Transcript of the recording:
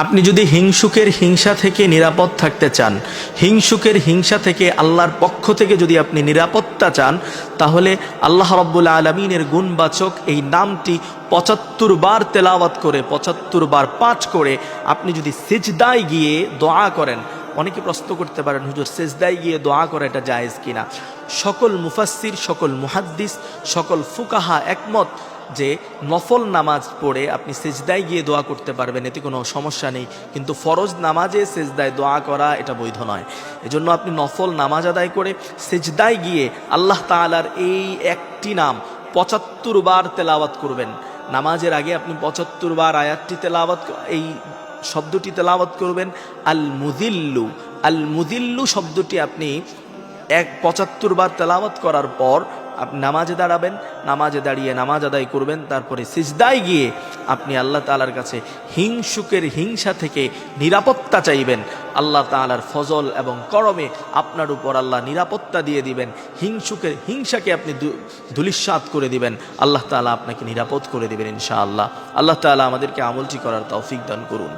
আপনি যদি হিংসুকের হিংসা থেকে নিরাপদ থাকতে চান, হিংসুকের হিংসা থেকে আল্লাহর পক্ষ থেকে যদি আপনি নিরাপত্তা চান, তাহলে আল্লাহ রাব্বুল আলামিনের গুণবাচক এই নামটি ৭৫ বার তেলাওয়াত করে, ৭৫ বার পাঠ করে আপনি যদি সিজদায় গিয়ে দোয়া করেন। অনেকে প্রশ্ন করতে পারেন, হুজুর সিজদায় গিয়ে দোয়া করা এটা জায়েজ কিনা? সকল মুফাসসির, সকল মুহাদ্দিস, সকল ফুকাহা একমত যে নফল নামাজ পড়ে আপনি সিজদায় গিয়ে দোয়া করতে পারবেন, এতে কোনো সমস্যা নেই। কিন্তু ফরজ নামাজে সিজদায় দোয়া করা এটা বৈধ নয়। এজন্য আপনি নফল নামাজ আদায় করে সিজদায় গিয়ে আল্লাহ তাআলার এই একটি নাম ৭৫ বার তেলাওয়াত করবেন। নামাজের আগে আপনি ৭৫ বার আয়াতটি তেলাওয়াত, এই শব্দটি তেলাওয়াত করবেন, আল মুযিল্লু। আল মুযিল্লু শব্দটি আপনি ৭৫ বার তেলাওয়াত করার পর আপনি নামাজে দাঁড়াবেন, নামাজে দাঁড়িয়ে নামাজ আদায় করবেন। তারপরে সিজদায় গিয়ে আপনি আল্লাহ তাআলার কাছে হিংসুকের হিংসা থেকে নিরাপত্তা চাইবেন। আল্লাহ তাআলার ফজল এবং করমে আপনার উপর আল্লাহ নিরাপত্তা দিয়ে দিবেন। হিংসুকের হিংসাকে আপনি ধূলিসাৎ করে দিবেন। আল্লাহ তাআলা আপনাকে নিরাপদ করে দিবেন ইনশাআল্লাহ। আল্লাহ তাআলা আমাদেরকে আমলটি করার তৌফিক দান করুন।